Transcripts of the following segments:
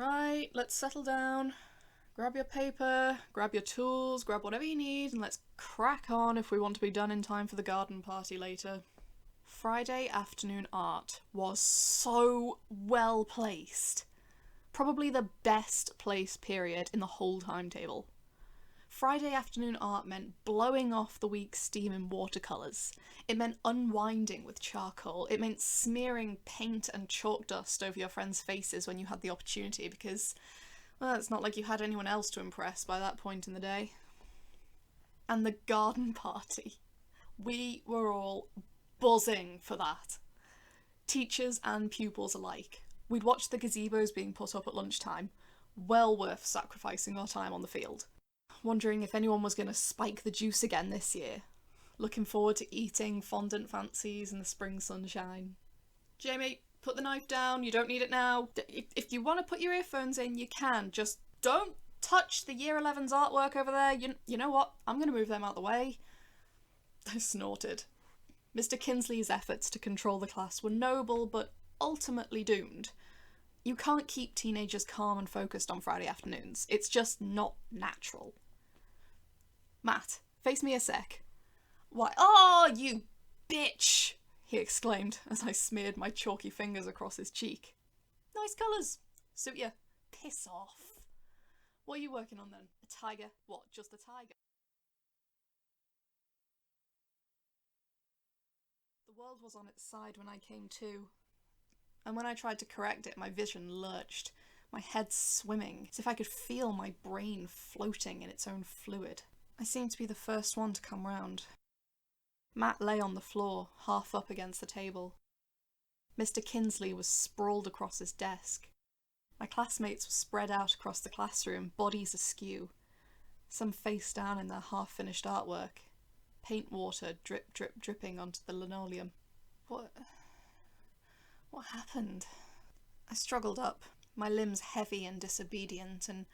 Right, let's settle down. Grab your paper, grab your tools, grab whatever you need, and let's crack on if we want to be done in time for the garden party later. Friday afternoon art was so well placed. Probably the best placed period in the whole timetable. Friday afternoon art meant blowing off the week's steam in watercolours. It meant unwinding with charcoal. It meant smearing paint and chalk dust over your friends' faces when you had the opportunity because, well, it's not like you had anyone else to impress by that point in the day. And the garden party. We were all buzzing for that. Teachers and pupils alike. We'd watch the gazebos being put up at lunchtime. Well worth sacrificing our time on the field. Wondering if anyone was going to spike the juice again this year. Looking forward to eating fondant fancies in the spring sunshine. Jamie, put the knife down, you don't need it now. If you want to put your earphones in, you can. Just don't touch the Year 11's artwork over there. You know what? I'm going to move them out of the way. I snorted. Mr. Kinsley's efforts to control the class were noble, but ultimately doomed. You can't keep teenagers calm and focused on Friday afternoons. It's just not natural. Matt, face me a sec. Why, oh, you bitch, he exclaimed as I smeared my chalky fingers across his cheek. Nice colours. Suit ya. Piss off. What are you working on then? A tiger? What, just a tiger? The world was on its side when I came to. And when I tried to correct it, my vision lurched, my head swimming, as if I could feel my brain floating in its own fluid. I seemed to be the first one to come round. Matt lay on the floor, half up against the table. Mr. Kinsley was sprawled across his desk. My classmates were spread out across the classroom, bodies askew, some face down in their half-finished artwork, paint water drip, drip, dripping onto the linoleum. What happened? I struggled up, my limbs heavy and disobedient, and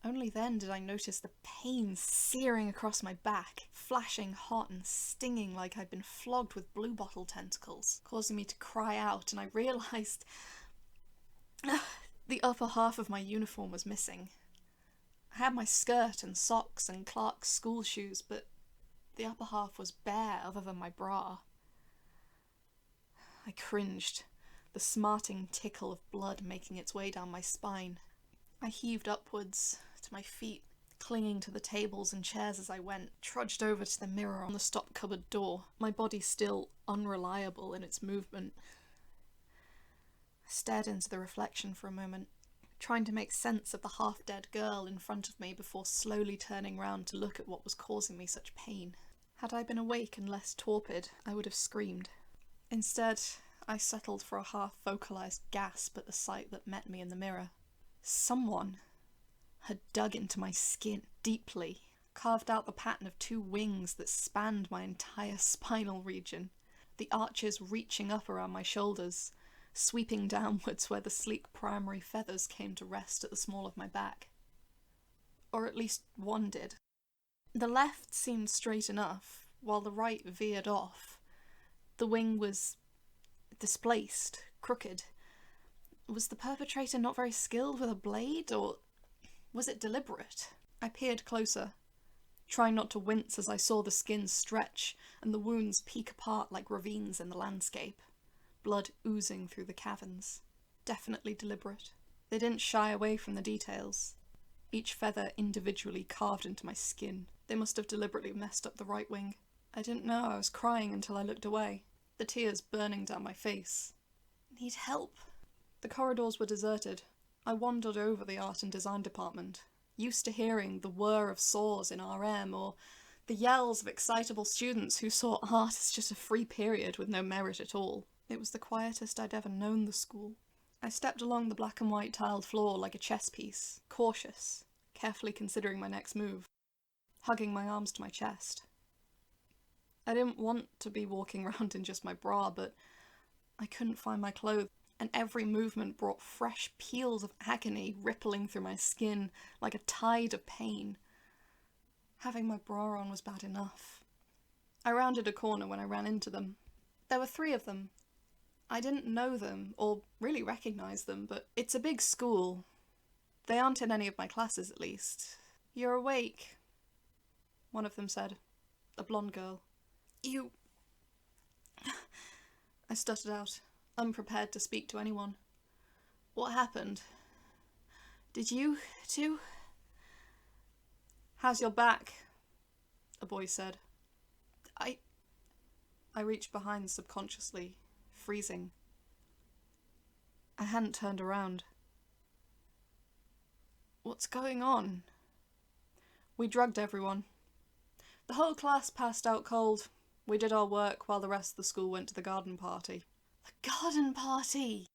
only then did I notice the pain searing across my back, flashing hot and stinging like I'd been flogged with bluebottle tentacles, causing me to cry out, and I realised the upper half of my uniform was missing. I had my skirt and socks and Clark's school shoes, but the upper half was bare other than my bra. I cringed, the smarting tickle of blood making its way down my spine. I heaved upwards to my feet, clinging to the tables and chairs as I went, trudged over to the mirror on the stop cupboard door, my body still unreliable in its movement. I stared into the reflection for a moment, trying to make sense of the half-dead girl in front of me before slowly turning round to look at what was causing me such pain. Had I been awake and less torpid, I would have screamed. Instead, I settled for a half-vocalised gasp at the sight that met me in the mirror. Someone had dug into my skin deeply, carved out the pattern of 2 wings that spanned my entire spinal region, the arches reaching up around my shoulders, sweeping downwards where the sleek primary feathers came to rest at the small of my back. Or at least one did. The left seemed straight enough, while the right veered off. The wing was displaced, crooked. Was the perpetrator not very skilled with a blade, or was it deliberate? I peered closer, trying not to wince as I saw the skin stretch and the wounds peek apart like ravines in the landscape, blood oozing through the caverns. Definitely deliberate. They didn't shy away from the details. Each feather individually carved into my skin. They must have deliberately messed up the right wing. I didn't know I was crying until I looked away, the tears burning down my face. Need help? The corridors were deserted. I wandered over the art and design department, used to hearing the whir of saws in RM or the yells of excitable students who saw art as just a free period with no merit at all. It was the quietest I'd ever known the school. I stepped along the black and white tiled floor like a chess piece, cautious, carefully considering my next move, hugging my arms to my chest. I didn't want to be walking around in just my bra, but I couldn't find my clothes, and every movement brought fresh peals of agony rippling through my skin like a tide of pain. Having my bra on was bad enough. I rounded a corner when I ran into them. There were 3 of them. I didn't know them, or really recognise them, but it's a big school. They aren't in any of my classes, at least. You're awake, one of them said. A blonde girl. You... I stuttered out, unprepared to speak to anyone. What happened? Did you too? How's your back? A boy said. I reached behind subconsciously, freezing. I hadn't turned around. What's going on? We drugged everyone. The whole class passed out cold. We did our work while the rest of the school went to the garden party. The garden party!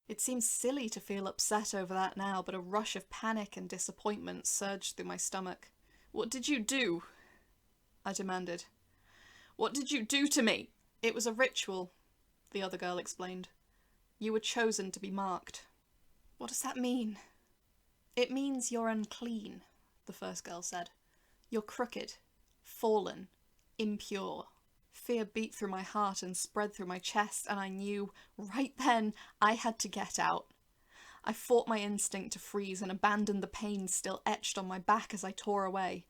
It seems silly to feel upset over that now, but a rush of panic and disappointment surged through my stomach. What did you do? I demanded. What did you do to me? It was a ritual, the other girl explained. You were chosen to be marked. What does that mean? It means you're unclean, the first girl said. You're crooked, fallen, impure. Fear beat through my heart and spread through my chest, and I knew, right then, I had to get out. I fought my instinct to freeze and abandoned the pain still etched on my back as I tore away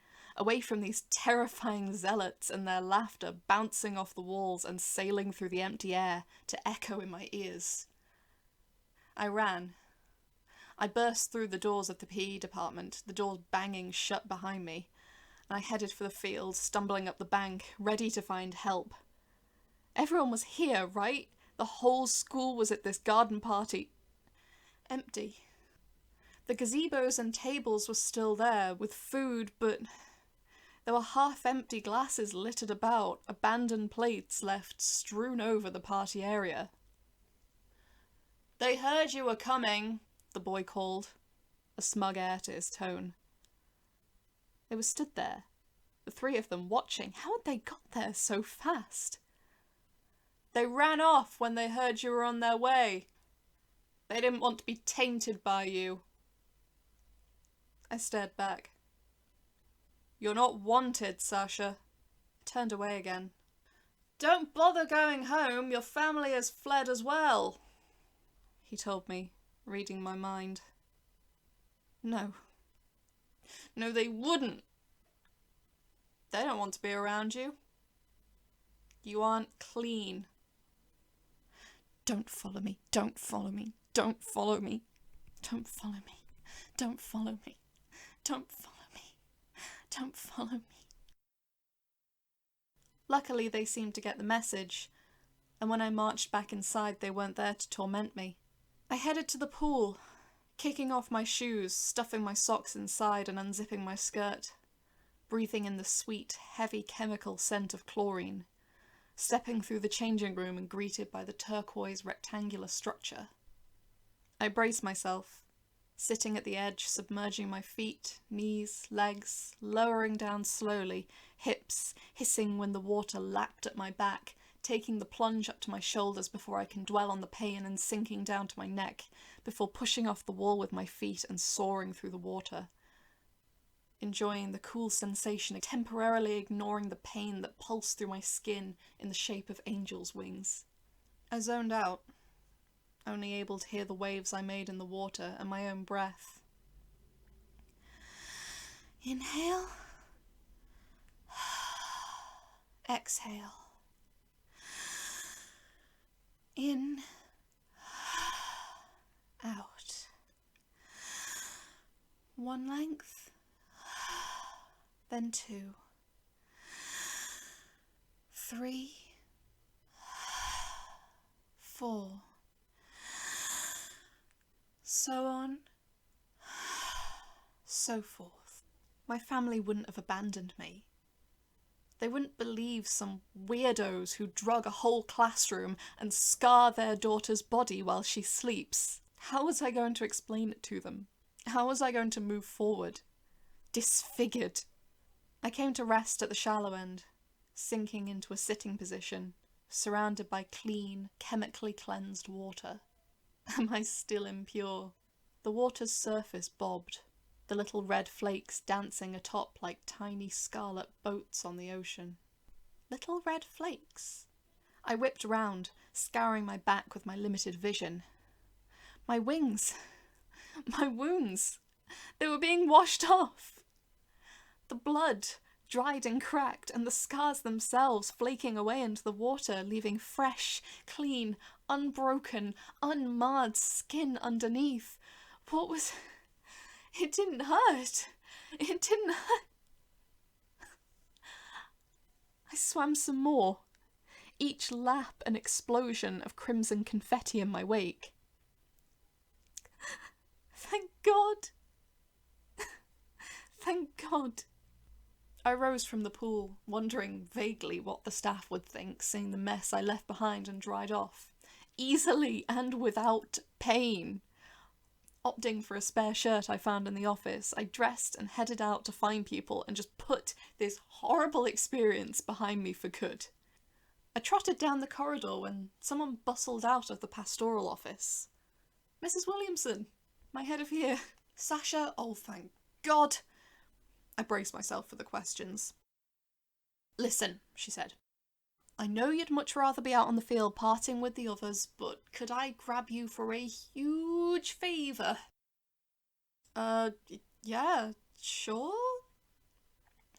from these terrifying zealots and their laughter bouncing off the walls and sailing through the empty air to echo in my ears. I ran. I burst through the doors of the PE department, the doors banging shut behind me, and I headed for the field, stumbling up the bank, ready to find help. Everyone was here, right? The whole school was at this garden party. Empty. The gazebos and tables were still there, with food, but there were half-empty glasses littered about, abandoned plates left strewn over the party area. They heard you were coming, the boy called, a smug air to his tone. They were stood there, the three of them watching. How had they got there so fast? They ran off when they heard you were on their way. They didn't want to be tainted by you. I stared back. You're not wanted, Sasha. I turned away again. Don't bother going home, your family has fled as well, he told me, reading my mind. No. No, they wouldn't. They don't want to be around you. You aren't clean. Don't follow me, don't follow me, don't follow me, don't follow me, don't follow me, don't follow me, don't follow me. Luckily, they seemed to get the message, and when I marched back inside, they weren't there to torment me. I headed to the pool, kicking off my shoes, stuffing my socks inside and unzipping my skirt, breathing in the sweet, heavy chemical scent of chlorine, stepping through the changing room and greeted by the turquoise rectangular structure. I braced myself, sitting at the edge, submerging my feet, knees, legs, lowering down slowly, hips hissing when the water lapped at my back, taking the plunge up to my shoulders before I can dwell on the pain and sinking down to my neck, before pushing off the wall with my feet and soaring through the water, enjoying the cool sensation, temporarily ignoring the pain that pulsed through my skin in the shape of angels' wings. I zoned out, only able to hear the waves I made in the water and my own breath. Inhale. Exhale. In. Out. One length. Then two. 3. 4. So on. So forth. My family wouldn't have abandoned me. They wouldn't believe some weirdos who drug a whole classroom and scar their daughter's body while she sleeps. How was I going to explain it to them? How was I going to move forward? Disfigured. I came to rest at the shallow end, sinking into a sitting position, surrounded by clean, chemically cleansed water. Am I still impure? The water's surface bobbed, the little red flakes dancing atop like tiny scarlet boats on the ocean. Little red flakes? I whipped round, scouring my back with my limited vision. My wings! My wounds, they were being washed off. The blood dried and cracked, and the scars themselves flaking away into the water, leaving fresh, clean, unbroken, unmarred skin underneath. What was... It didn't hurt. It didn't hurt. I swam some more, each lap an explosion of crimson confetti in my wake. Thank God. Thank God. I rose from the pool, wondering vaguely what the staff would think, seeing the mess I left behind and dried off, easily and without pain. Opting for a spare shirt I found in the office, I dressed and headed out to find people and just put this horrible experience behind me for good. I trotted down the corridor when someone bustled out of the pastoral office. Mrs. Williamson, my head of year. Sasha, oh thank God. I braced myself for the questions. Listen, she said. I know you'd much rather be out on the field partying with the others, but could I grab you for a huge favour? Yeah, sure?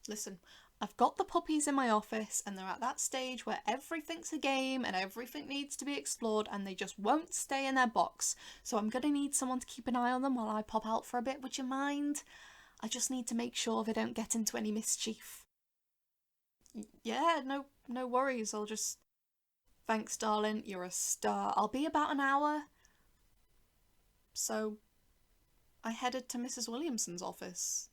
Listen, I've got the puppies in my office and they're at that stage where everything's a game and everything needs to be explored and they just won't stay in their box, so I'm gonna need someone to keep an eye on them while I pop out for a bit, would you mind? I just need to make sure they don't get into any mischief. Yeah, no worries, I'll just... Thanks, darling, you're a star. I'll be about an hour. So, I headed to Mrs. Williamson's office.